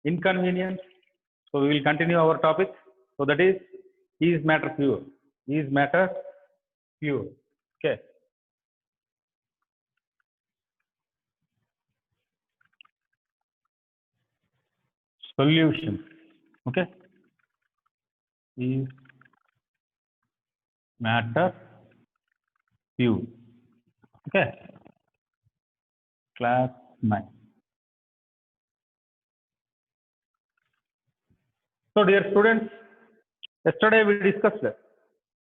inconvenience. So we will continue our topic. So that is matter pure? Is matter pure? Okay. Solution. Okay. Is matter pure? Okay. Class 9. So dear students, yesterday we discussed a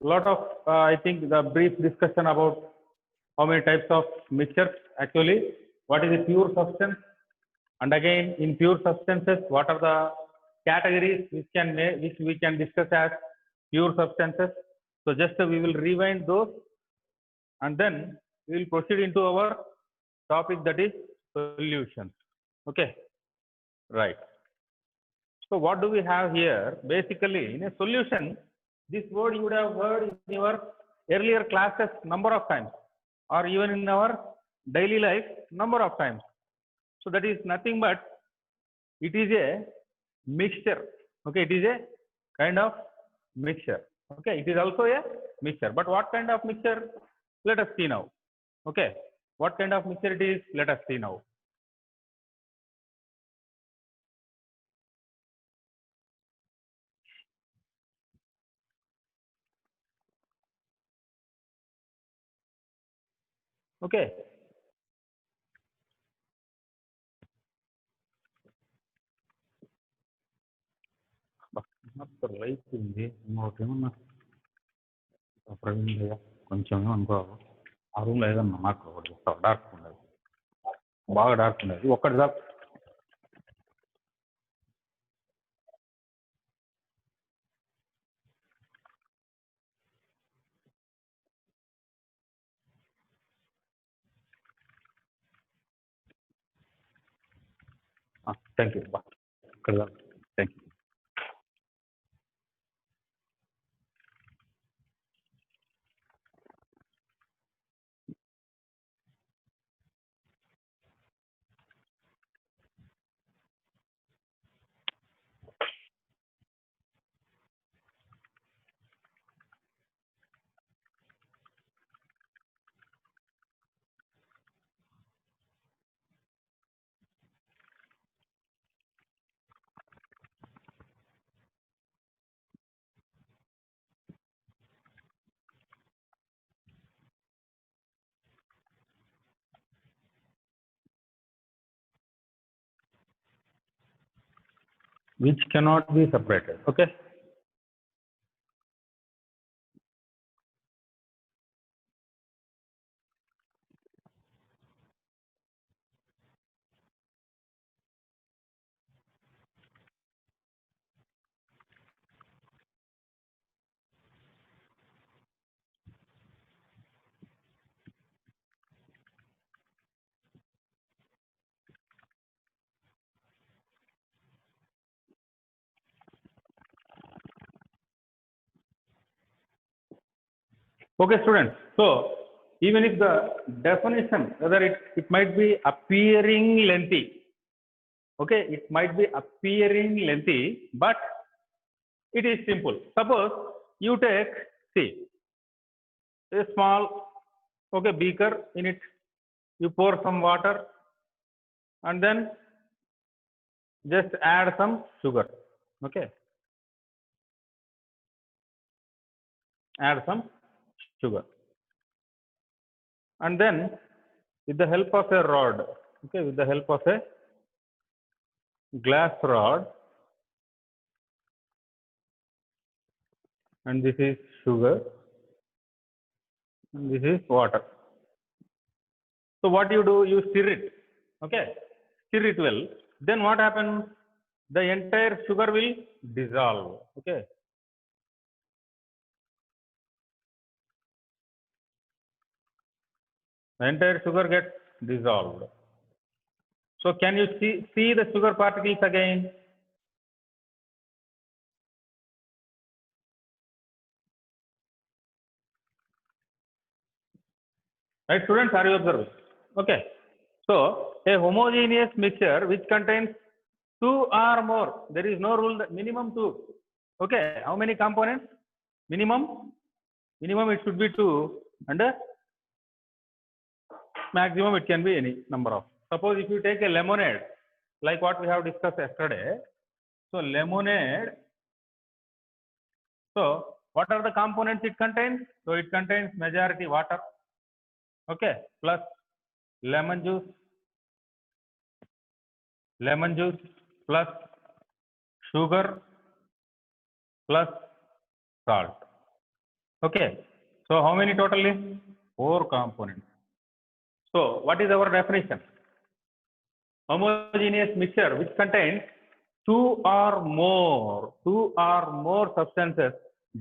lot of, I think the brief discussion about how many types of mixtures actually, what is a pure substance, and again in pure substances, what are the categories which we can discuss as pure substances. So just we will rewind those and then we will proceed into our topic, that is solutions. Okay, right. So what do we have here? Basically, in a solution, this word you would have heard in your earlier classes number of times, or even in our daily life number of times. So that is nothing but it is a mixture. Okay, it is a kind of mixture. Okay, it is also a mixture. But what kind of mixture? Let us see now. Okay, what kind of mixture it is? Let us see now. Okay. Right ఉంది ఇంకోటేమన్నా ప్రవీణ్ కొంచెం అనుకో ఆ రూమ్లో ఏదన్నా నాకు ఒకటి dark ఉండదు, బాగా డార్క్ ఉండదు, ఒక్కటి దా. థ్యాంక్ యూ, బా ఇక్కడ దా. Thank you. Which cannot be separated. Okay. Okay, students. So even if the definition, whether it might be appearing lengthy, okay, it might be appearing lengthy, but it is simple. Suppose you take, see, a small, okay, beaker. In it you pour some water and then just add some sugar. Okay, add some sugar, and then with the help of a rod, okay, with the help of a glass rod, and this is sugar and this is water. So what you do, you stir it. Okay, stir it well. Then what happens? The entire sugar will dissolve. Okay, the entire sugar gets dissolved. So can you see the sugar particles again? Right, students, are you observing? Okay. So a homogeneous mixture which contains 2 or more. There is no rule that minimum 2. Okay, how many components? Minimum it should be 2, and maximum it can be any number of. Suppose if you take a lemonade, like what we have discussed yesterday. So lemonade. So what are the components it contains? So it contains majority water. Okay, plus lemon juice plus sugar plus salt. Okay, so how many totally? 4 components. So what is our definition? Homogeneous mixture which contains 2 or more substances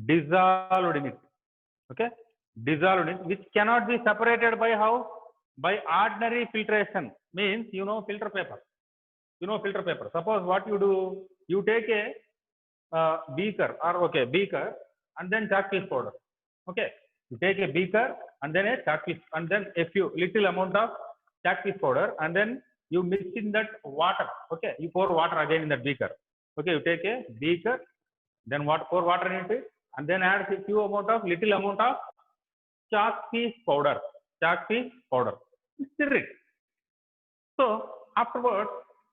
dissolved in it. Okay, dissolved in it, which cannot be separated by how? By ordinary filtration. Means filter paper. Suppose what you do, you take a beaker and then chalk piece powder. Okay, you take a beaker and then a chalk piece and then a few little amount of chalk piece powder, and then you mix in that water. Okay, you pour water again in that beaker. Okay, you take a beaker, then pour water into it, and then add a little amount of chalk piece powder. Stir it. So afterwards,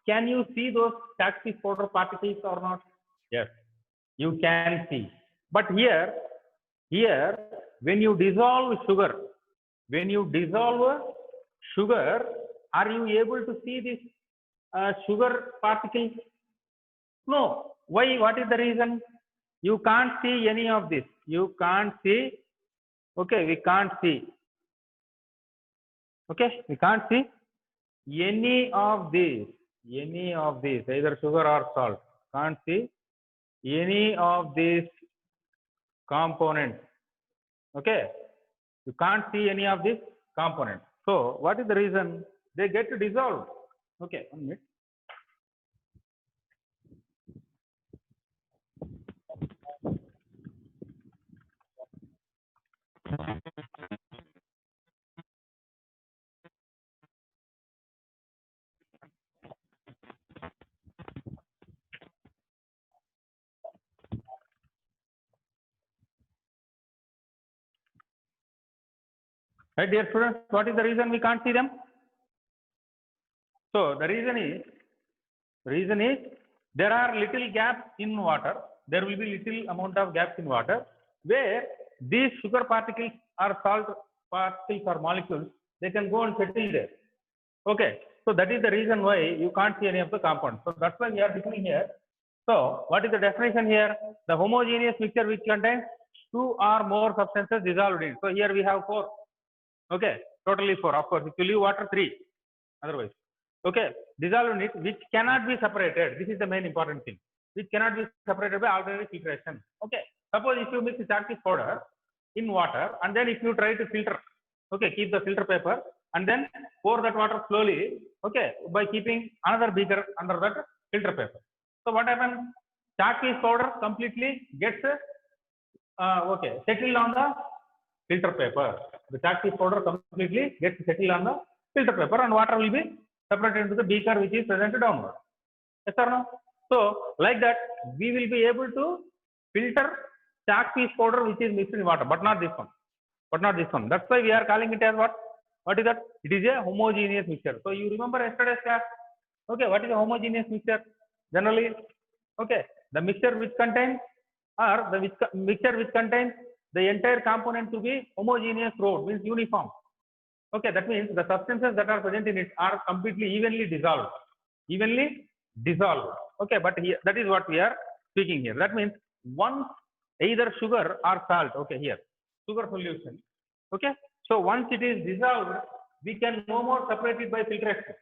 can you see those chalk piece powder particles or not? Yes, you can see. But here, when you dissolve sugar, are you able to see this sugar particles? No. Why? What is the reason? You can't see any of this. You can't see. Okay, we can't see. Okay, we can't see any of these, either sugar or salt. Can't see any of these components. Okay, you can't see any of these components. So what is the reason? They get dissolved. Okay, 1 minute. Right, dear students, what is the reason we can't see them? So the reason is there are little gaps in water. There will be little amount of gaps in water where these sugar particles or salt particles or molecules, they can go and settle there. Okay, so that is the reason why you can't see any of the compounds. So that's why we are looking here. So what is the definition here? The homogeneous mixture which contains 2 or more substances dissolved in. So here we have 4. Okay, totally 4. Of course, if you leave water, 3. Otherwise, okay, dissolved in it which cannot be separated. This is the main important thing. Which cannot be separated by ordinary filtration. Okay, suppose if you mix chalk piece powder in water and then if you try to filter, okay, keep the filter paper and then pour that water slowly, okay, by keeping another beaker under that filter paper. So what happens? Chalk piece powder completely gets settled on the filter paper. The chalk piece powder completely gets settled on the filter paper and water will be separated into the beaker which is present downward. Yes or no? So like that we will be able to filter chalk piece powder which is mixed in water, but not this one. That's why we are calling it as what? What is that? It is a homogeneous mixture. So you remember yesterday's class? Okay, what is a homogeneous mixture? Generally, okay, the mixture which contains mixture which contains the entire component to be homogeneous throughout, means uniform. Okay, that means the substances that are present in it are completely evenly dissolved. Okay, but here, that is what we are speaking here. That means once either sugar or salt, okay, here, sugar solution. Okay, so once it is dissolved, we can no more separate it by filtration.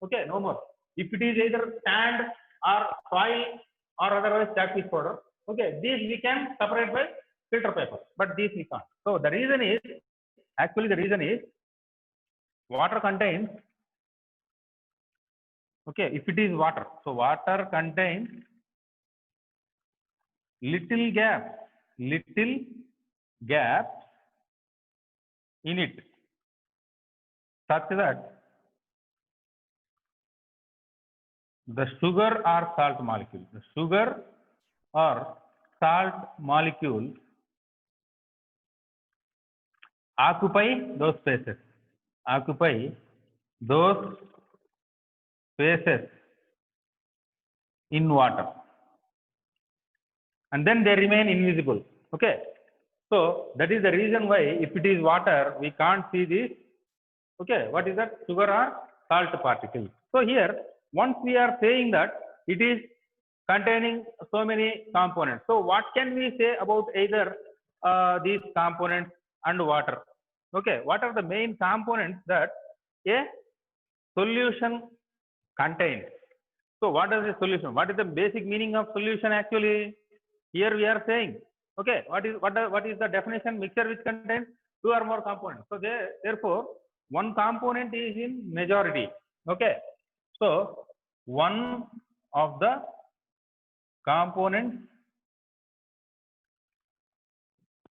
Okay, no more. If it is either sand or soil or otherwise chalk piece powder, okay, these we can separate by filter paper, but these we can't. So the reason is, water contains, okay, if it is water, so water contains little gaps in it, such that The sugar or salt molecule. The sugar or salt molecule occupy those spaces. Occupy those spaces in water. And then they remain invisible. Okay. So that is the reason why if it is water, we can't see this. Okay. What is that? Sugar or salt particle. So here, once we are saying that it is containing so many components. So what can we say about either these components and water? Okay. What are the main components that a solution contains? So what is the solution? What is the basic meaning of solution actually? Here we are saying, okay, what is the definition? Mixture which contains two or more components. So therefore, one component is in majority. Okay. So one of the components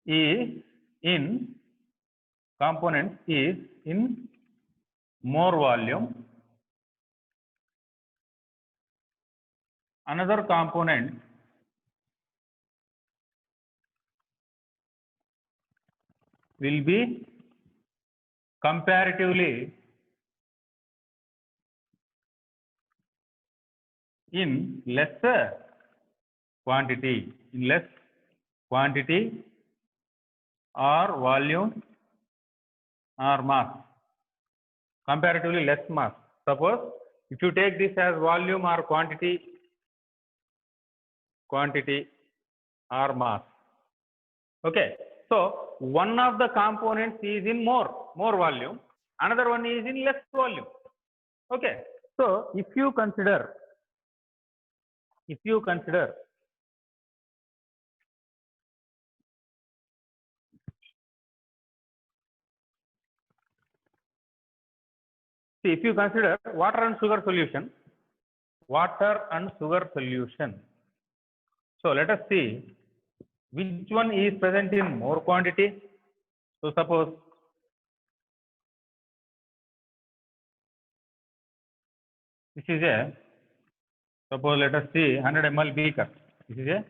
is in more volume. Another component will be comparatively in lesser quantity, or volume or mass, comparatively less mass. Suppose if you take this as volume or quantity or mass. Okay. So one of the components is in more volume, another one is in less volume. Okay. So if you consider water and sugar solution, so let us see which one is present in more quantity. So suppose this is let us see 100 ml beaker. This is a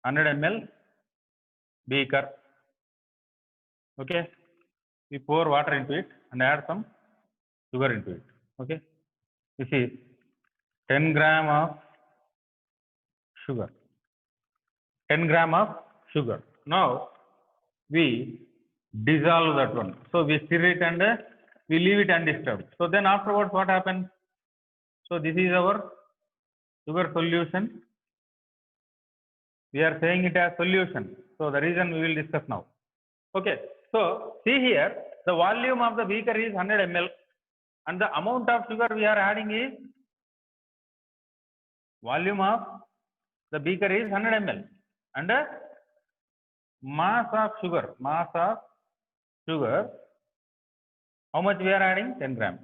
100 ml beaker. Okay. We pour water into it and add some sugar into it. Okay. This is 10 gram of sugar. 10 gram of sugar. Now we dissolve that one. So we stir it and we leave it undisturbed. So then afterwards what happens? So this is our sugar solution. We are saying it as solution. So the reason we will discuss now. Okay. So see here, the volume of the beaker is 100 ml and the amount of sugar we are adding is, volume of the beaker is 100 ml and mass of sugar, how much we are adding? 10 gram.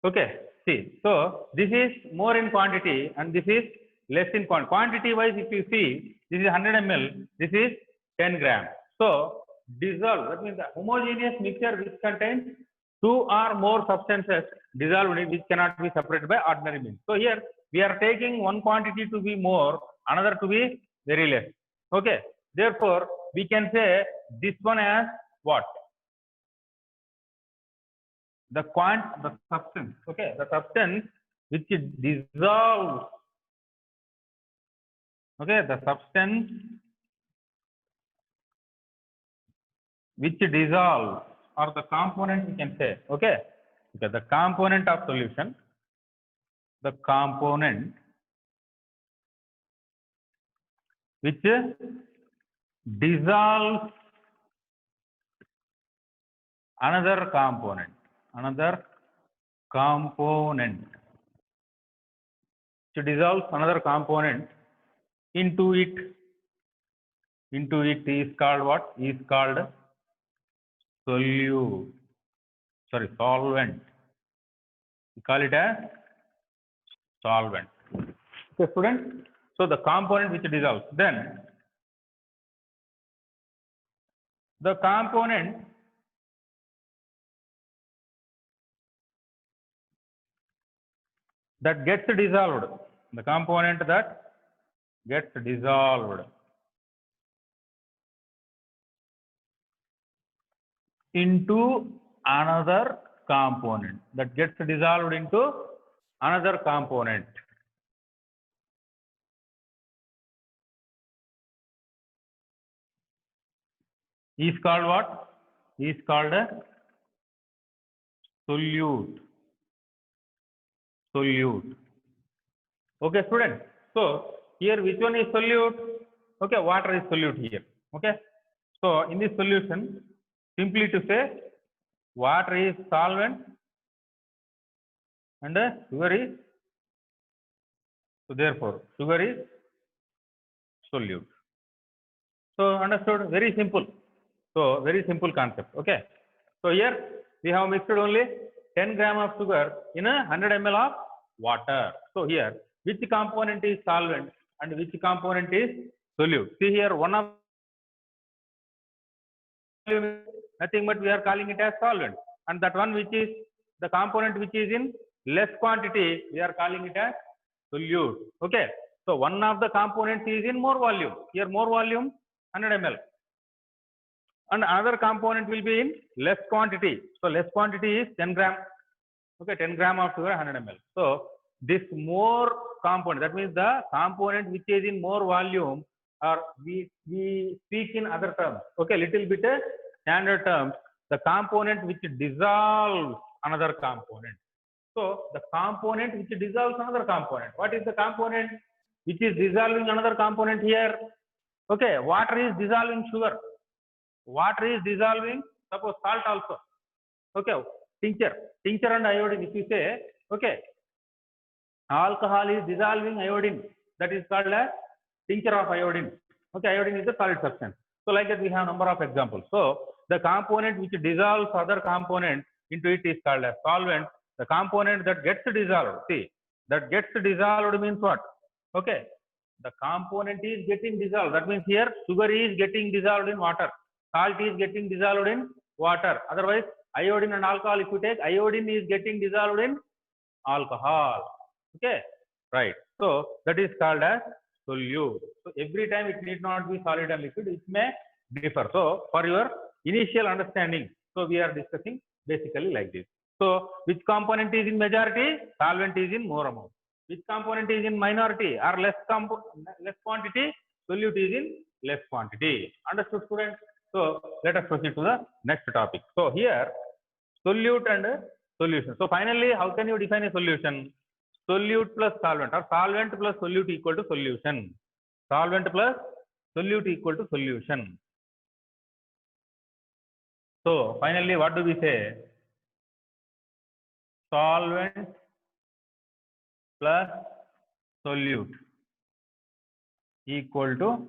Okay. See, so this is more in quantity and this is less in quantity. Quantity wise, if you see, this is 100 ml, this is 10 gram. So dissolve, that means the homogeneous mixture which contains two or more substances dissolved in which cannot be separated by ordinary means. So here we are taking one quantity to be more, another to be very less. Okay. Therefore, we can say this one as what? The substance. Okay. The substance which dissolves. Okay. The substance which dissolves, or the component we can say. Okay. Okay. The component of solution. The component which dissolves another component which dissolves another component into it is called what? Is called solvent. We call it as solvent. Okay, students. So the component which dissolves, then the component . that gets dissolved, the component that gets dissolved into another component, that gets dissolved into another component, is called what? Is called a solute. Solute. Okay, students. So here which one is solute? Okay, water is solute here. Okay. So in this solution, simply to say, water is solvent and sugar is, so therefore sugar is solute. So understood? Very simple. So very simple concept. Okay. So here we have mixed only 10 gram of sugar in a 100 ml of water. So here which component is solvent and which component is solute? See here, one of nothing but we are calling it as solvent, and that one which is the component which is in less quantity, we are calling it as solute. Okay. So one of the components is in more volume. Here more volume 100 ml. And another component will be in less quantity. So less quantity is 10 gram. Okay, 10 gram of sugar, 100 ml. So this more component, that means the component which is in more volume, or we speak in other terms. Okay, little bit standard terms. The component which dissolves another component. So the component which dissolves another component. What is the component which is dissolving another component here? Okay, water is dissolving sugar. Water is dissolving, suppose salt also. Okay, tincture and iodine, if you say, okay, alcohol is dissolving iodine, that is called a tincture of iodine. Okay, iodine is a solid substance. So like that we have number of examples. So the component which dissolves other component into it is called a solvent. The component that gets dissolved, see, that gets dissolved means what? Okay, the component is getting dissolved. That means here sugar is getting dissolved in water. Salt is getting dissolved in water. Otherwise, iodine and alcohol, if you take, iodine is getting dissolved in alcohol. Okay, right. So that is called as solute. So every time it need not be solid and liquid, it may differ. So for your initial understanding, so we are discussing basically like this. So which component is in majority? Solvent is in more amount. Which component is in minority or less quantity? Solute is in less quantity. Understood, students? So let us proceed to the next topic. So here solute and solution. So finally, how can you define a solution? Solute plus solvent, or solvent plus solute equal to solution. Solvent plus solute equal to solution. So finally, what do we say? Solvent plus solute equal to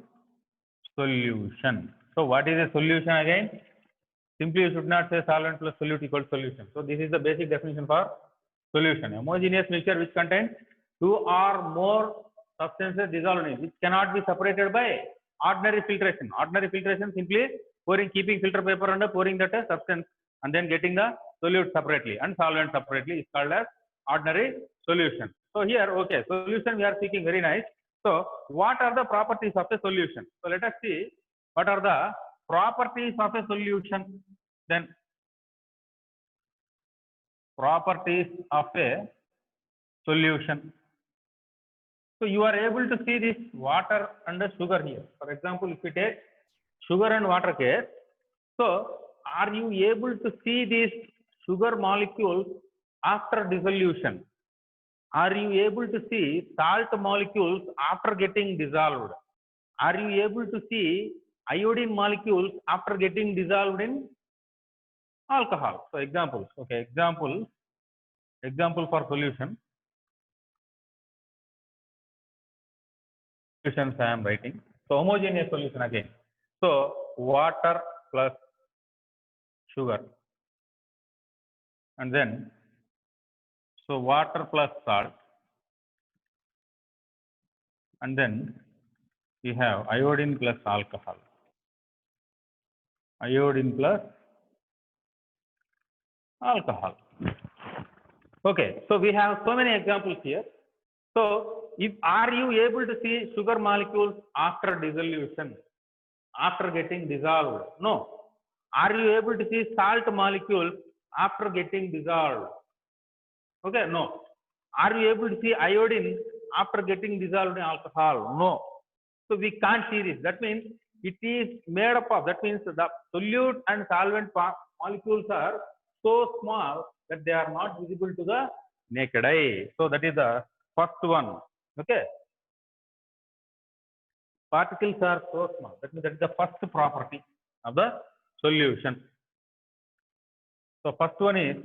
solution. So what is a solution again? Simply you should not say solvent plus solute equal to solution. So this is the basic definition for solution. Homogeneous mixture which contains two or more substances dissolved in it, which cannot be separated by ordinary filtration. Ordinary filtration simply keeping filter paper under pouring that substance and then getting the solute separately and solvent separately is called as ordinary solution. So here, okay, solution we are speaking, very nice. So what are the properties of a solution? So let us see what are the properties of a solution. Then properties of a solution. So you are able to see this water and the sugar here. For example, if we take sugar and water case, so are you able to see these sugar molecules after dissolution? Are you able to see salt molecules after getting dissolved? Are you able to see iodine molecules after getting dissolved in alcohol? So examples, okay, example for solution. Solutions I am writing. So homogeneous solution again. So water plus sugar, and then so water plus salt, and then we have iodine plus alcohol. Iodine plus alcohol. Okay, so we have so many examples here. So, if are you able to see sugar molecules after dissolution, after getting dissolved? No. Are you able to see salt molecules after getting dissolved? Okay, no. Are you able to see iodine after getting dissolved in alcohol? No. So we can't see this. That means it is made up of, that means the solute and solvent molecules are so small that they are not visible to the naked eye. So that is the first one. Okay. Particles are so small. That means that is the first property of the solution. So first one is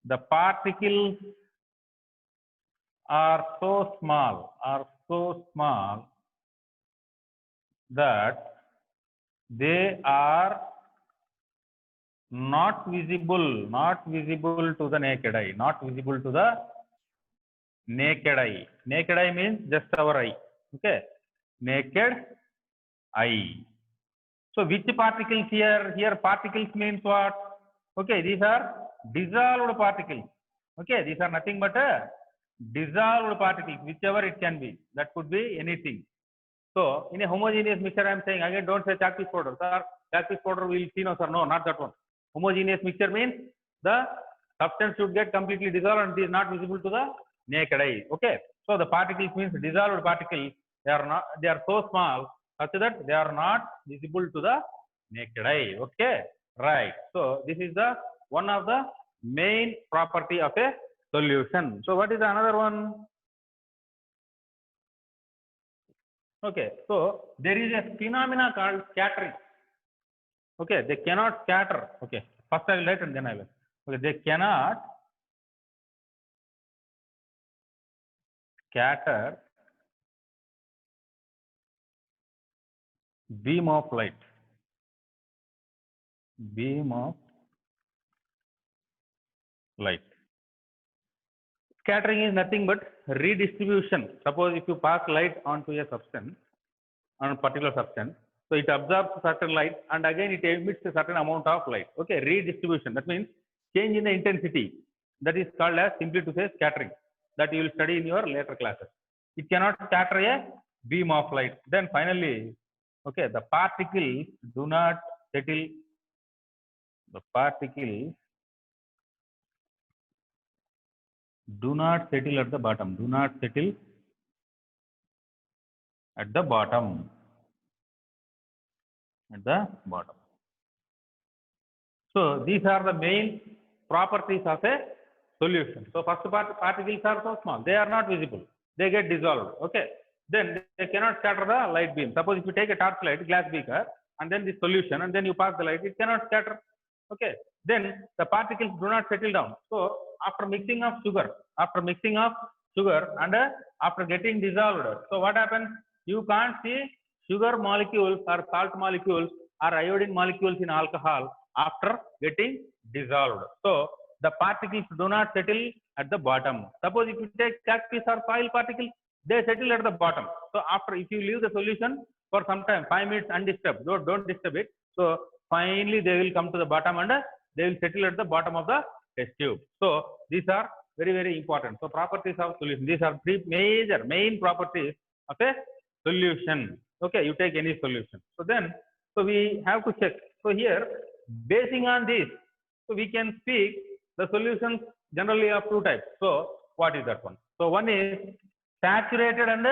the particles are so small that they are not visible to the naked eye, not visible to the naked eye. Naked eye means just our eye. Okay, naked eye. So which particles here? Here particles means what? Okay, these are dissolved particles. Okay, these are nothing but a dissolved particles, whichever it can be. That could be anything. So in a homogeneous mixture, I am saying again, don't say chalk piece powder. Sir, chalk piece powder will see no, sir. No, not that one. Homogeneous mixture means the substance should get completely dissolved and it is not visible to the naked eye. Okay. So the particles means dissolved particles. They are so small such that they are not visible to the naked eye. Okay. Right. So this is the one of the main property of a solution. So what is another one? Okay, so there is a phenomena called scattering. Okay, they cannot scatter. Okay, first I will write and then I will. Okay, they cannot scatter beam of light. Beam of light. Scattering is nothing but redistribution. Suppose if you pass light onto a substance, on a particular substance, so it absorbs certain light and again it emits a certain amount of light. Okay, redistribution. That means change in the intensity. That is called as, simply to say, scattering. That you will study in your later classes. It cannot scatter a beam of light. Then finally, okay, the particles do not settle. The particles do not settle at the bottom. Do not settle at the bottom. At the bottom. So these are the main properties of a solution. So first particles are so small, they are not visible. They get dissolved. Okay. Then they cannot scatter the light beam. Suppose if you take a torchlight, glass beaker, and then the solution, and then you pass the light, it cannot scatter. Okay. Then the particles do not settle down. So after mixing of sugar and after getting dissolved, so what happens? You can't see sugar molecules or salt molecules or iodine molecules in alcohol after getting dissolved. So the particles do not settle at the bottom. Suppose if you take chalk piece or soil particles, they settle at the bottom. So after, if you leave the solution for some time, 5 minutes undisturbed, don't disturb it. So finally they will come to the bottom and they will settle at the bottom of the test tube. So these are very, very important. So properties of solution. These are three main properties of a solution. Okay, you take any solution. So then, so we have to check. So here, basing on this, so we can speak the solutions generally of two types. So what is that one? So one is saturated and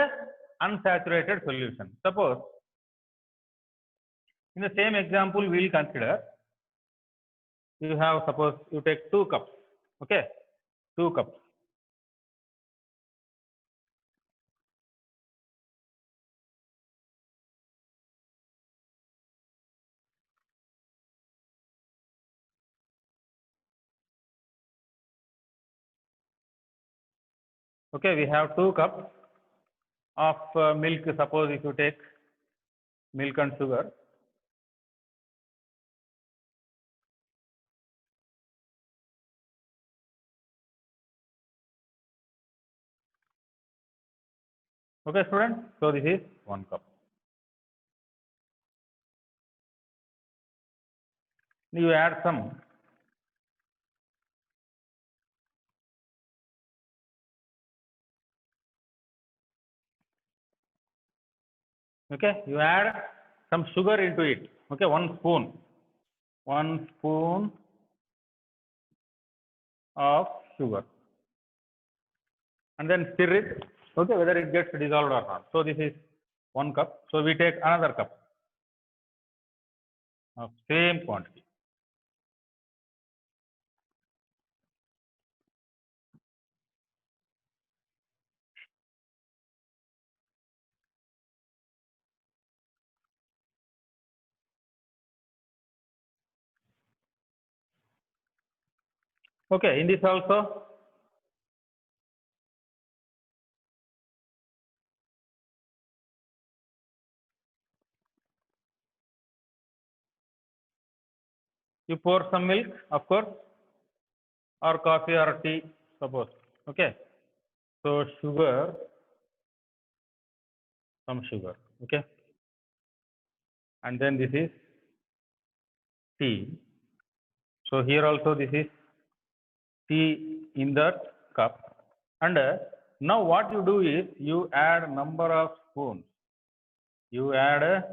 unsaturated solution. Suppose in the same example we will consider, you have, suppose you take 2 cups. Okay, 2 cups. Okay, we have 2 cups of milk. Suppose if you take milk and sugar. Okay, students. So this is 1 cup. You add some Okay, you add some sugar into it. Okay, 1 spoon, 1 spoon of sugar, and then stir it. Okay, whether it gets dissolved or not. So this is 1 cup. So we take another cup of same quantity. Okay, in this also you pour some milk, of course, or coffee or tea, suppose. Okay, so sugar, some sugar. Okay, and then this is tea. So here also this is tea in that cup. And now what you do is you add number of spoons. You add a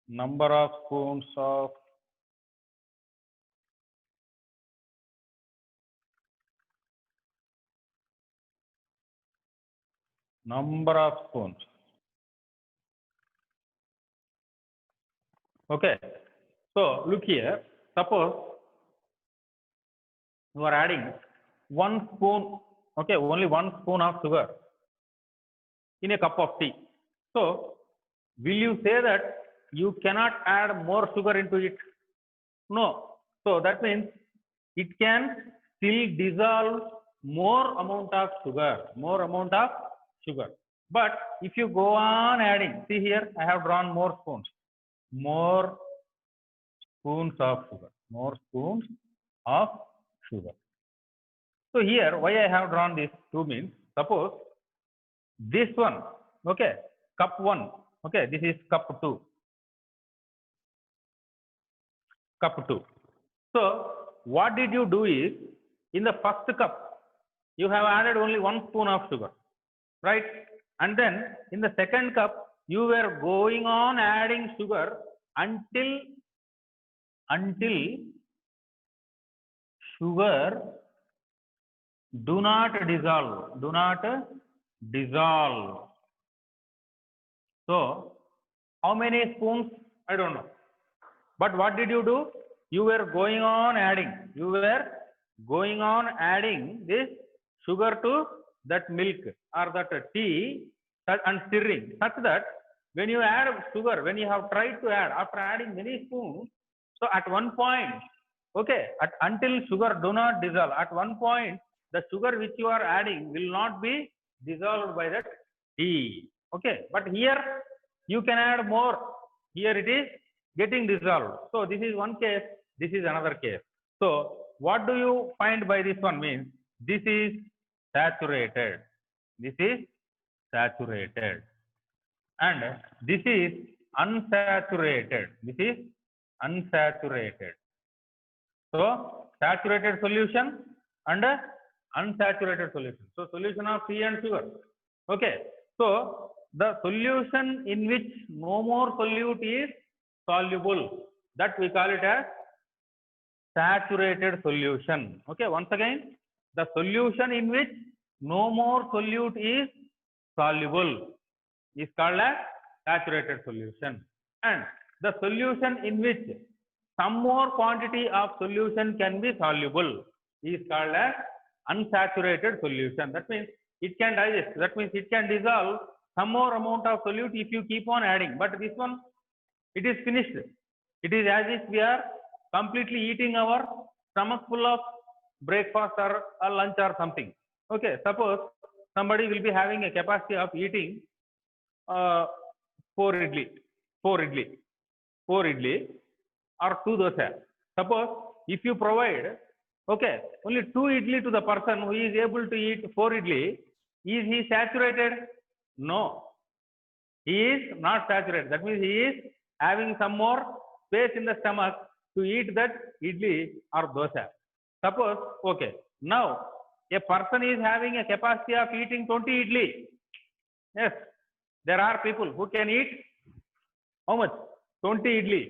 number of spoons of spoons. Okay. So look here. Suppose you are adding 1 spoon. Okay, only 1 spoon of sugar in a cup of tea. So will you say that you cannot add more sugar into it? No. So that means it can still dissolve more amount of sugar. But if you go on adding, see here, I have drawn more spoons of sugar. So here, why I have drawn this 2 means, suppose this one, okay, cup 1, okay, this is cup 2. So what did you do is, in the first cup, you have added only 1 spoon of sugar, right? And then in the second cup, you were going on adding sugar until sugar do not dissolve. So how many spoons? I don't know. But what did you do? You were going on adding. This sugar to that milk or that tea and stirring, such that when you add sugar, when you have tried to add, after adding many spoons, so at one point, okay, until sugar do not dissolve, at one point, the sugar which you are adding will not be dissolved by that tea. Okay, but here you can add more. Here it is getting dissolved. So this is one case, this is another case. So what do you find by this one means this is saturated. This is saturated. And this is unsaturated. This is unsaturated. So saturated solution and unsaturated solution. So solution of tea and sugar. Okay. So the solution in which no more solute is soluble, that we call it as saturated solution. Okay. Once again, the solution in which no more solute is soluble is called as saturated solution, and the solution in which some more quantity of solution can be soluble is called as unsaturated solution. That means it can digest. That means it can dissolve some more amount of solute if you keep on adding. But this one, it is finished. It is as if we are completely eating our stomach full of breakfast or lunch or something. Okay, suppose somebody will be having a capacity of eating 4 idli or 2 dosa. Suppose if you provide, okay, only 2 idli to the person who is able to eat 4 idli, is he saturated? No, he is not saturated. That means he is having some more space in the stomach to eat that idli or dosa. Suppose, okay, now a person is having a capacity of eating 20 idli. Yes, There are people who can eat how much? 20 idli.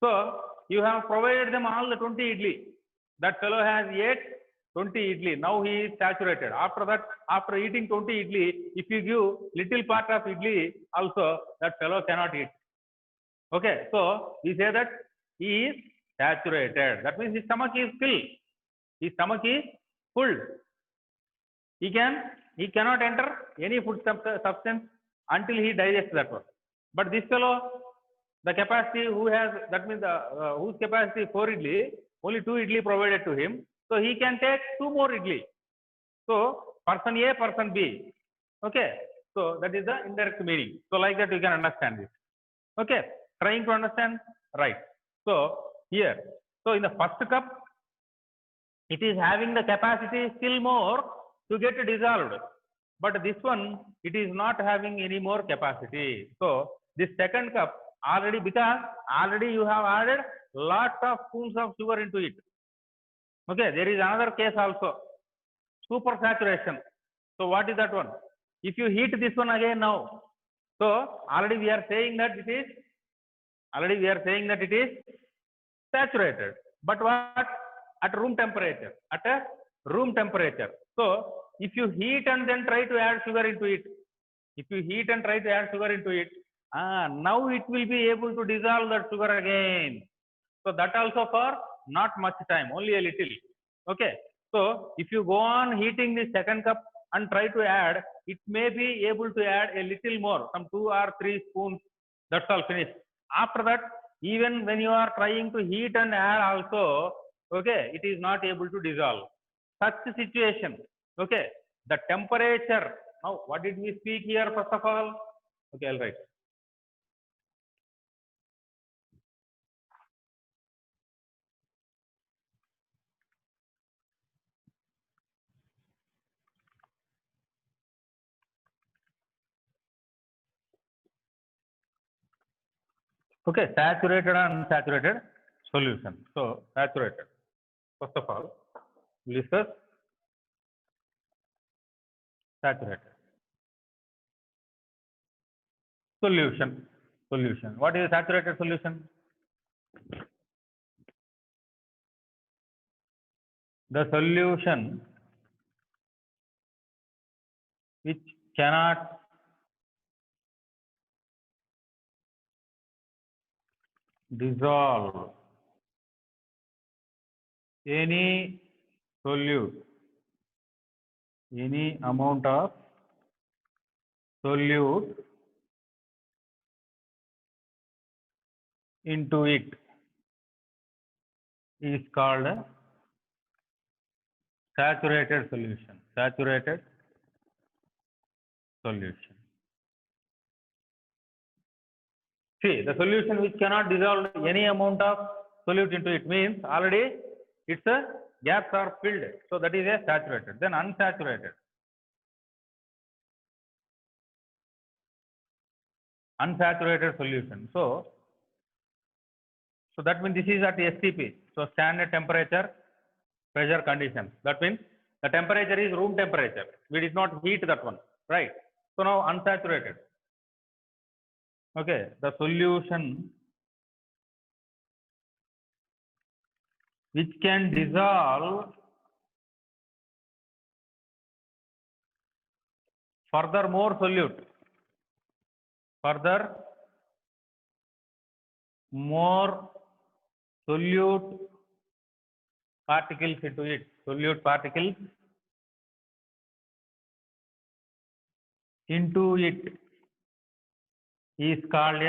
So you have provided them all the 20 idli. That fellow has ate 20 idli. Now he is saturated. After that, after eating 20 idli, if you give little part of idli also, that fellow cannot eat. Okay, so we say that he is saturated. That means his stomach is filled. His stomach is full. He cannot enter any food substance until he digests that one. But this fellow, the capacity who has, that means whose capacity 4 idli, only 2 idli provided to him. So he can take 2 more idli. So person A, person B. Okay. So that is the indirect meaning. So like that you can understand this. Okay. Trying to understand? Right. So here, so in the first cup, it is having the capacity still more to get dissolved. But this one, it is not having any more capacity. So this second cup, already, because already you have added lots of spoons of sugar into it. Okay, there is another case also, super saturation. So what is that one? If you heat this one again now, so already we are saying that it is, saturated. But what? At room temperature, at a room temperature. So if you heat and then try to add sugar into it, now it will be able to dissolve that sugar again. So that also for not much time, only a little. Okay. So if you go on heating the second cup and try to add, it may be able to add a little more, some 2 or 3 spoons. That's all, finished. After that, even when you are trying to heat and add also, okay, it is not able to dissolve. Such situation, okay, the temperature. Now, what did we speak here first of all? Okay, I'll write. Okay, saturated and unsaturated solution. So, saturated. First of all, discuss saturated solution. What is a saturated solution? The solution which cannot dissolve any solute, any amount of solute into it is called a saturated solution. Saturated solution. See, the solution which cannot dissolve any amount of solute into it means already its gaps are filled. So that is a saturated. Then unsaturated. Unsaturated solution. So that means this is at STP. So standard temperature, pressure conditions. That means the temperature is room temperature. We did not heat that one, right? So now unsaturated. Okay, the solution which can dissolve further more solute, solute particles into it, solute particles into it is called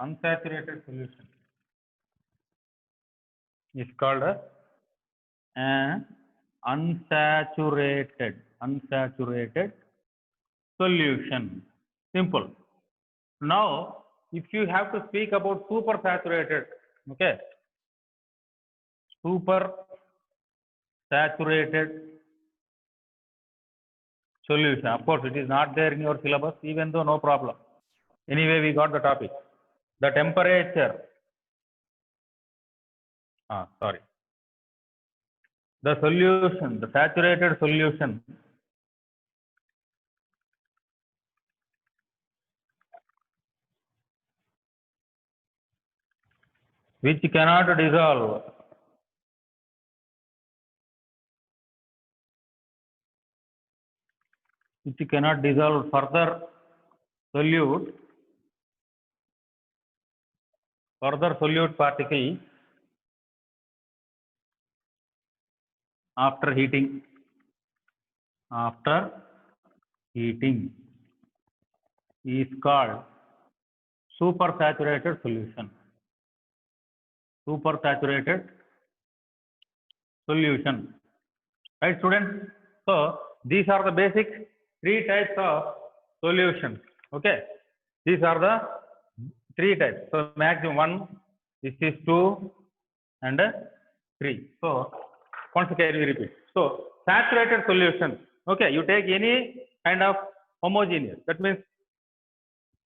unsaturated solution. Is called an unsaturated solution. Simple. Now, if you have to speak about super saturated, okay, super saturated solution. Of course, it is not there in your syllabus, even though no problem. Anyway, we got the topic. The temperature. The solution, the saturated solution which cannot dissolve further solute particles after heating is called supersaturated solution. Right, students? So these are the basic 3 types of solutions. Okay, these are the 3 types. So maximum 1, this is 2 and 3. So once again we repeat. So saturated solution. Okay, you take any kind of homogeneous. That means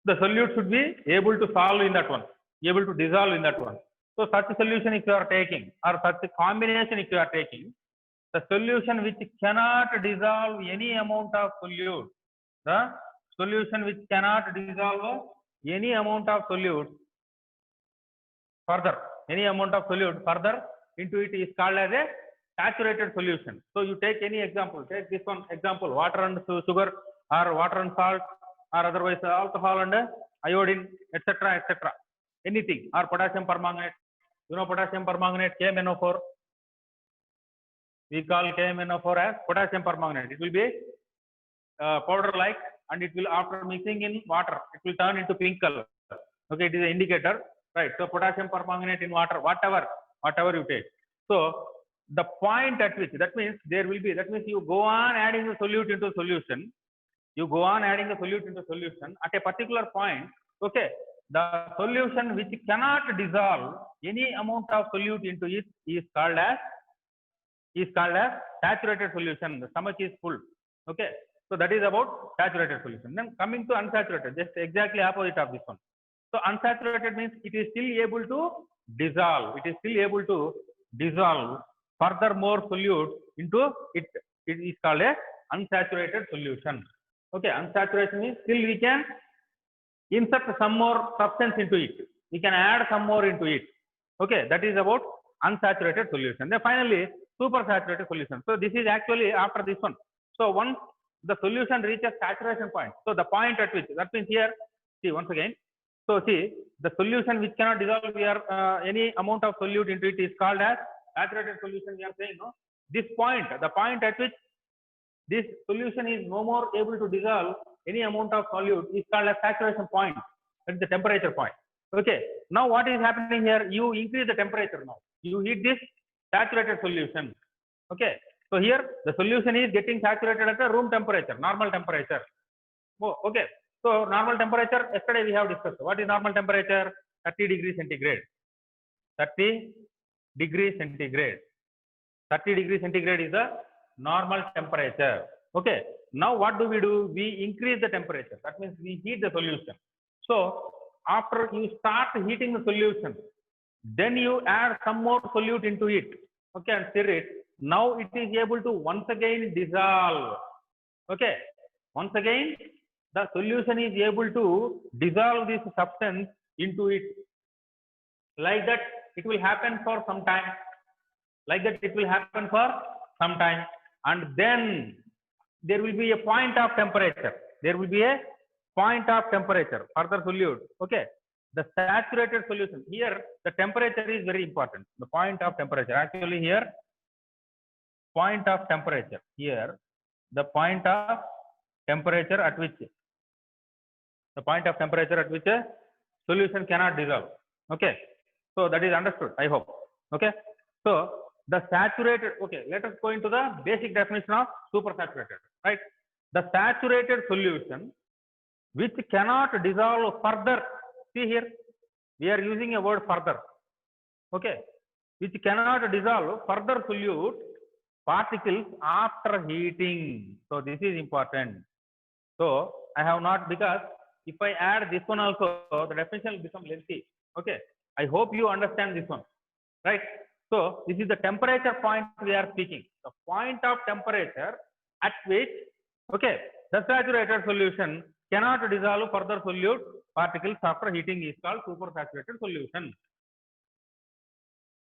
the solute should be able to solve in that one, able to dissolve in that one. So such a solution if you are taking, or such a combination if you are taking, the solution which cannot dissolve any amount of solute, the solution which cannot dissolve any amount of solute further, into it is called as a saturated solution. So you take any example, take this one example, water and sugar, or water and salt, or otherwise alcohol and iodine, etc., anything, or potassium permanganate. You know potassium permanganate, KMNO4. We call KMNO4 as potassium permanganate. It will be powder like, and it will, after mixing in water, it will turn into pink color. Okay, it is an indicator, right? So potassium permanganate in water, whatever you take. So the point at which, that means there will be, that means you go on adding the solute into solution. At a particular point, okay, the solution which cannot dissolve any amount of solute into it is called as saturated solution. The stomach is full. Okay, so that is about saturated solution. Then coming to unsaturated, just exactly opposite of this one. So unsaturated means it is still able to dissolve. Further more solute into it. It is called a unsaturated solution. Okay, unsaturation means still we can insert some more substance into it. We can add some more into it. Okay, that is about unsaturated solution. Then finally, supersaturated solution. So this is actually after this one. So once the solution reaches saturation point, so the point at which, that means here, see once again. So see, the solution which cannot dissolve, we are any amount of solute into it is called as saturated solution. We are saying, no, this point, the point at which this solution is no more able to dissolve any amount of solute is called as saturation point. That is the temperature point. Okay, now what is happening here? You increase the temperature now. You heat this saturated solution. Okay, so here the solution is getting saturated at a room temperature, normal temperature. Oh, okay. So normal temperature, yesterday we have discussed. What is normal temperature? 30 degrees centigrade. 30 degrees centigrade. 30 degrees centigrade is the normal temperature. Okay. Now what do? We increase the temperature. That means we heat the solution. So after you start heating the solution, then you add some more solute into it. Okay, and stir it. Now it is able to once again dissolve. Okay. Once again, the solution is able to dissolve this substance into it. Like that, it will happen for some time. And then there will be a point of temperature. Further solute. Okay. The saturated solution. Here, the temperature is very important. The point of temperature. Actually, here, point of temperature. Here, the point of temperature at which a solution cannot dissolve. Okay. So that is understood, I hope. Okay. So the saturated, okay, let us go into the basic definition of supersaturated, right? The saturated solution which cannot dissolve further. See here, we are using a word further. Okay. Which cannot dissolve further solute particles after heating. So this is important. So I have not, because if I add this one also, the definition will become lengthy. Okay. I hope you understand this one, right? So this is the temperature point we are speaking. The point of temperature at which, okay, the saturated solution cannot dissolve further solute particles after heating is called supersaturated solution.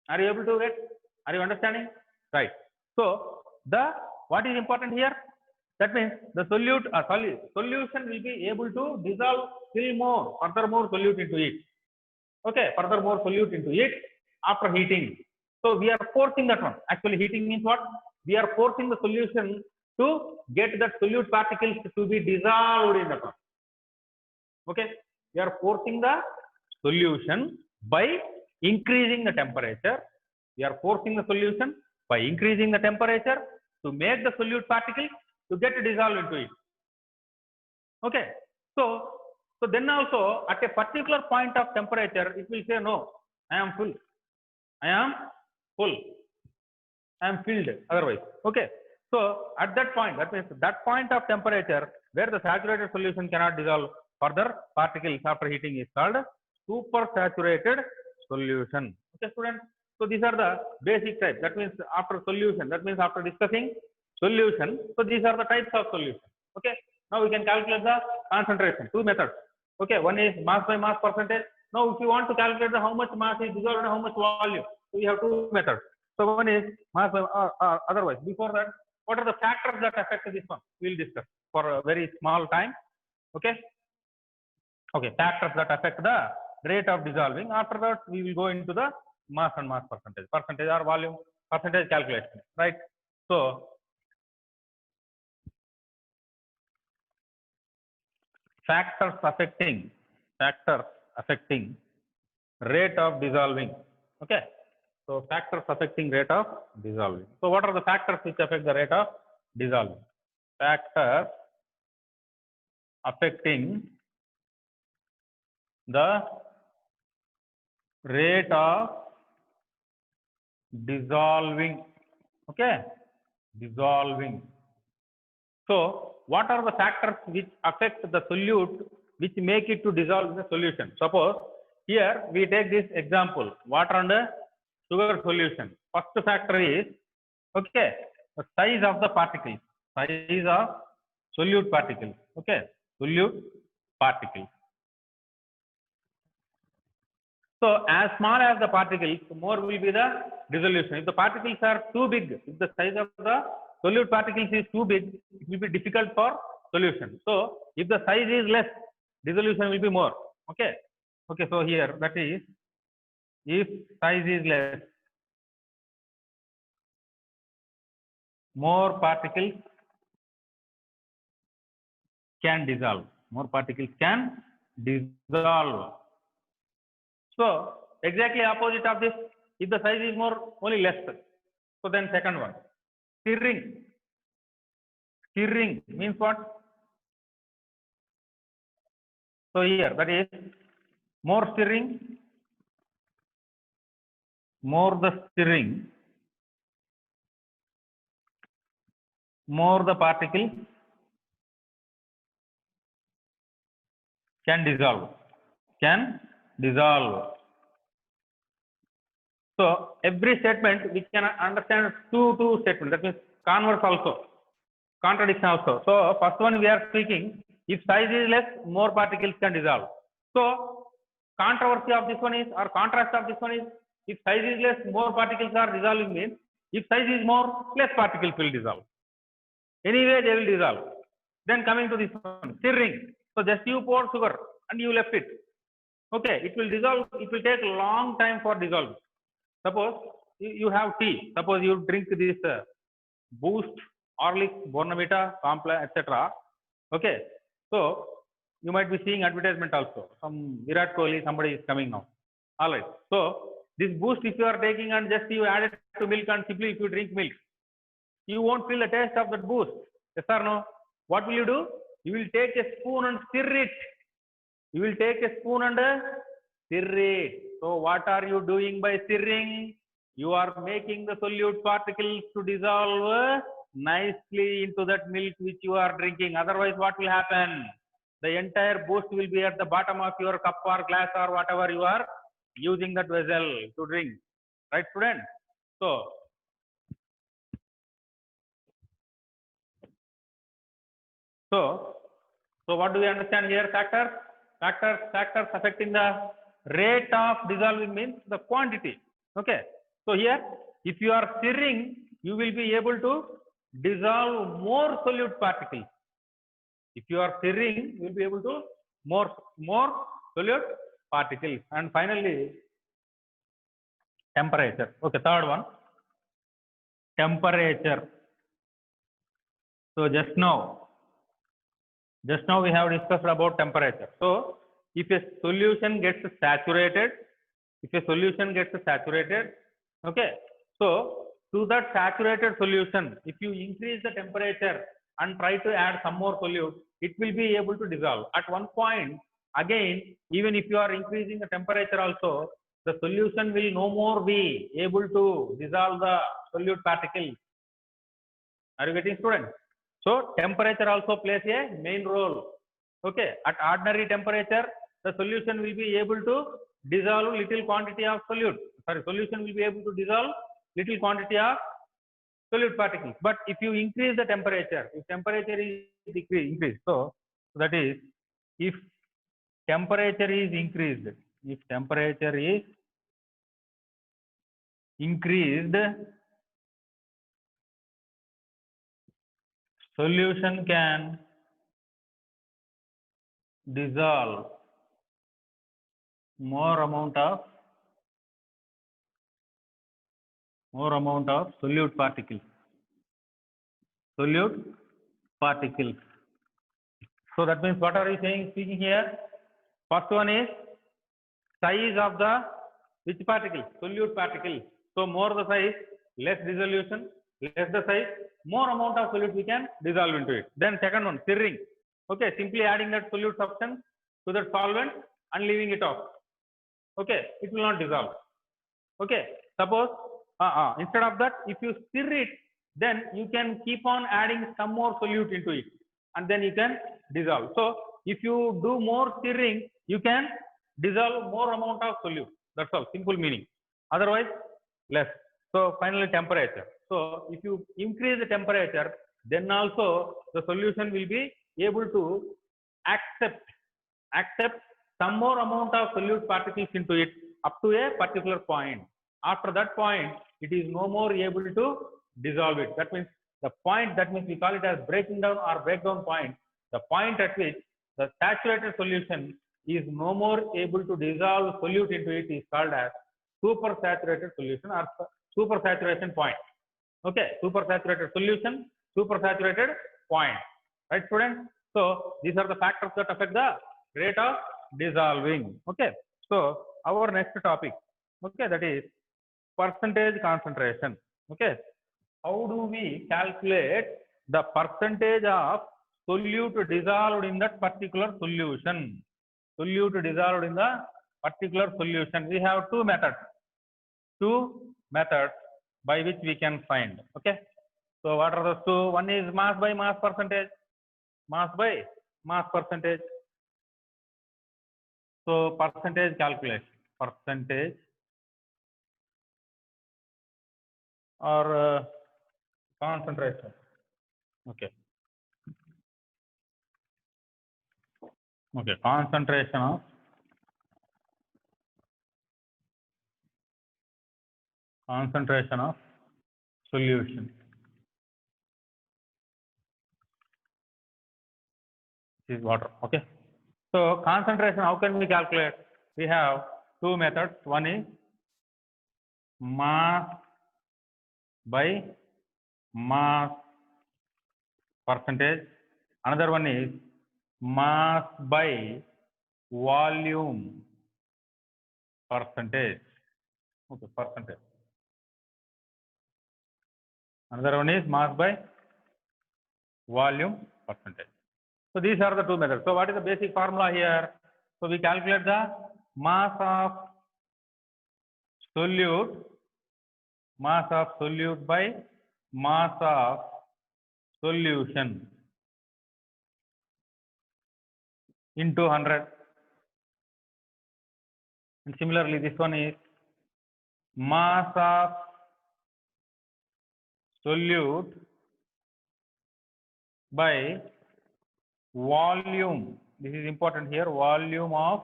Are you able to get? Are you understanding? Right. So the what is important here? That means the solution will be able to dissolve still more, furthermore solute into it. Okay, furthermore solute into it after heating. So we are forcing that one. Actually, heating means what? We are forcing the solution to get that solute particles to be dissolved in that one. Okay, we are forcing the solution by increasing the temperature. We are forcing the solution by increasing the temperature to make the solute particles to get dissolved into it. Okay, so then also at a particular point of temperature, it will say no, I am full, I am full, I am filled. Otherwise, okay. So at that point, that means that point of temperature where the saturated solution cannot dissolve further particles after heating is called supersaturated solution. Okay, students. So these are the basic types. That means after solution. That means after discussing solution. So these are the types of solution. Okay. Now we can calculate the concentration. Two methods. Okay. One is mass by mass percentage. Now if you want to calculate the how much mass is dissolved and how much volume, so we have two methods. So one is mass by otherwise. Before that, what are the factors that affect this one? We will discuss for a very small time. Okay. Okay. Factors that affect the rate of dissolving. After that, we will go into the mass and mass percentage or volume percentage calculation, right? So factors affecting rate of dissolving. Okay, so factors affecting rate of dissolving. So what are the factors which affect the rate of dissolving? Factors affecting the rate of dissolving. Okay, dissolving. So what are the factors which affect the solute which make it to dissolve in the solution? Suppose here we take this example, water and sugar solution. First factor is, okay, the size of the particles, size of solute particles. Okay, solute particles. So as small as the particles, more will be the dissolution. If the particles are too big, if the size of the solute particles is too big, it will be difficult for solution. So if the size is less, dissolution will be more. Okay. Okay. So here that is, if size is less, more particles can dissolve. More particles can dissolve. So exactly opposite of this, if the size is more, only less. So then second one, stirring. Stirring means what? So here that is more stirring, more the stirring, more the particles can dissolve. Can dissolve. So every statement we can understand two statements. That means converse also, contradiction also. So first one we are speaking, if size is less, more particles can dissolve. So controversy of this one is, or contrast of this one is, if size is less, more particles are dissolving means, if size is more, less particles will dissolve. Anyway, they will dissolve. Then coming to this one, stirring. So just you pour sugar and you left it. Okay, it will dissolve. It will take a long time for dissolving. Suppose you have tea. Suppose you drink this Boost, Horlicks, Bournvita, Complan, etc. Okay, so you might be seeing advertisement also. Some Virat Kohli, somebody is coming now. All right. So this Boost, if you are taking and just you add it to milk and simply if you drink milk, you won't feel the taste of that Boost. Yes or no? What will you do? You will take a spoon and stir it. You will take a spoon and stir it. So what are you doing by stirring? You are making the solute particles to dissolve nicely into that milk which you are drinking. Otherwise, what will happen? The entire Boost will be at the bottom of your cup or glass or whatever you are using that vessel to drink. Right, student? So what do we understand here? Factors affecting the rate of dissolving means the quantity. Okay. So here, if you are stirring, you will be able to dissolve more solute particles. If you are stirring, you will be able to more solute particles. And finally, temperature. Okay, third one, temperature. So just now we have discussed about temperature. So if a solution gets saturated, okay, so to that saturated solution, if you increase the temperature and try to add some more solute, it will be able to dissolve. At one point, again, even if you are increasing the temperature also, the solution will no more be able to dissolve the solute particles. Are you getting, students? So temperature also plays a main role. Okay, at ordinary temperature, the solution will be able to dissolve little quantity of solute. Sorry, solution will be able to dissolve little quantity of solute particles. But if you increase the temperature, if temperature is increased, so that is, if temperature is increased, solution can dissolve more amount of solute particles. So that means, what are you speaking here? First one is size of the which particle? Solute particle. So more the size, less dissolution, less the size, more amount of solute we can dissolve into it. Then second one, stirring. Okay, simply adding that solute substance to that solvent and leaving it off. Okay, it will not dissolve. Okay, suppose instead of that, if you stir it, then you can keep on adding some more solute into it, and then you can dissolve. So if you do more stirring, you can dissolve more amount of solute. That's all, simple meaning. Otherwise, less. So finally, temperature. So if you increase the temperature, then also the solution will be able to accept some more amount of solute particles into it up to a particular point. After that point, it is no more able to dissolve it. That means the point, that means we call it as breaking down or breakdown point. The point at which the saturated solution is no more able to dissolve solute into it is called as supersaturated solution or supersaturation point. Okay, supersaturated solution, supersaturated point. Right, students? So these are the factors that affect the rate of dissolving. Okay, so our next topic, okay, that is percentage concentration. Okay, how do we calculate the percentage of solute dissolved in that particular solution? Solute dissolved in the particular solution. We have two methods by which we can find. Okay, so what are those two? One is mass by mass percentage. So percentage calculation, percentage or concentration. Okay, concentration of solution. This is water. Okay, so concentration, how can we calculate? We have two methods. One is mass by mass percentage. Another one is mass by volume percentage. Okay, percentage. Another one is mass by volume percentage. So these are the two methods. So what is the basic formula here? So we calculate the mass of solute by mass of solution into 100. And similarly, this one is mass of solute by volume. This is important here. Volume of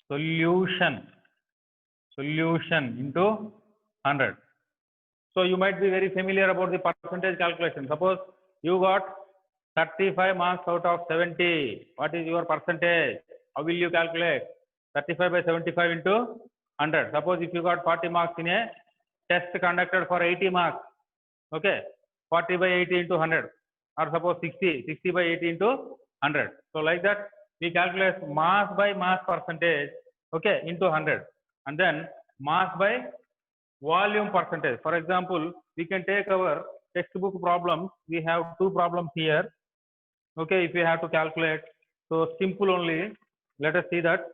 solution into 100. So you might be very familiar about the percentage calculation. Suppose you got 35 marks out of 70. What is your percentage? How will you calculate? 35 by 75 into 100. Suppose if you got 40 marks in a test conducted for 80 marks, okay, 40 by 80 into 100, or suppose 60 by 80 into 100. So like that, we calculate mass by mass percentage, okay, into 100, and then mass by volume percentage. For example, we can take our textbook problems. We have two problems here. Okay, if we have to calculate, so simple only. Let us see that.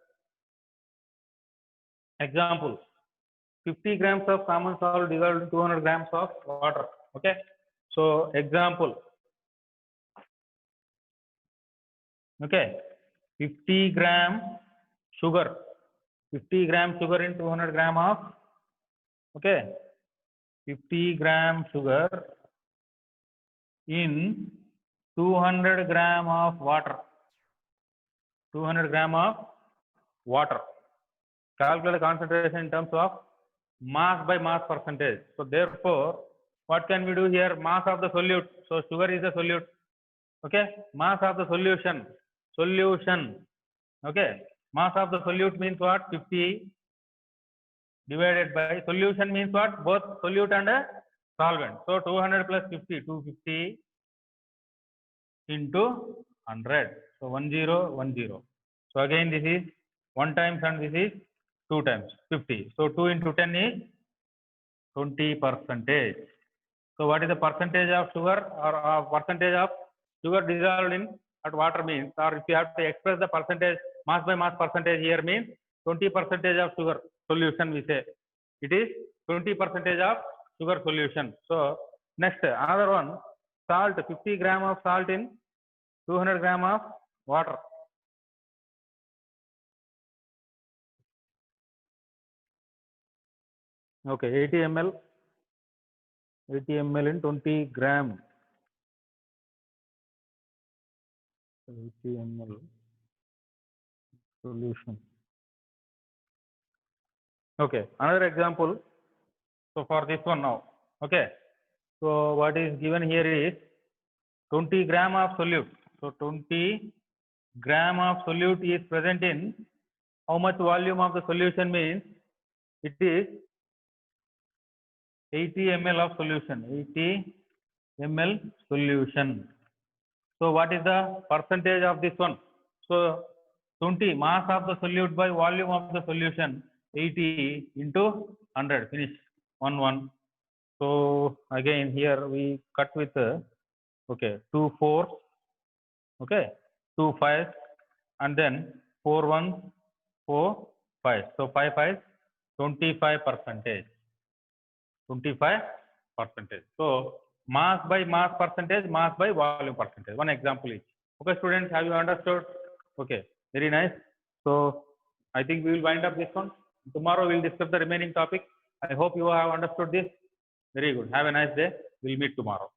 Example: 50 grams of common salt dissolved in 200 grams of water. Okay, so example. Okay, 50 gram sugar. 50 gram sugar in 200 gram of. Okay, 50 gram sugar in 200 gram of water. 200 gram of water. Calculate the concentration in terms of mass by mass percentage. So therefore, what can we do here? Mass of the solute. So sugar is a solute. Okay. Mass of the solution. Solution. Okay. Mass of the solute means what? 50 divided by solution means what? Both solute and a solvent. So 200 plus 50, 250 into 100. So 1010. So again this is 1 times and this is 2 times 50. So 2 into 10 is 20%. So what is the percentage of sugar or percentage of sugar dissolved in at water means, or if you have to express the percentage mass by mass percentage here means 20% of sugar solution we say. It is 20% of sugar solution. So next another one, salt, 50 gram of salt in 200 gram of water. Okay, 80 ml in 20 gram. 80 ml solution. Okay, another example. So for this one now, okay. So what is given here is 20 gram of solute. So 20 gram of solute is present in how much volume of the solution means it is 80 ml of solution. 80 ml solution. So what is the percentage of this one? So 20 mass of the solute by volume of the solution, 80 into 100. Finish 1. So again here we cut with okay 2 4, okay 2 5, and then 4 1 4 5. So 5 5 25%. 25%. So mass by mass percentage, mass by volume percentage. One example each. Okay, students, have you understood? Okay, very nice. So I think we will wind up this one. Tomorrow we will discuss the remaining topic. I hope you have understood this. Very good. Have a nice day. We'll meet tomorrow.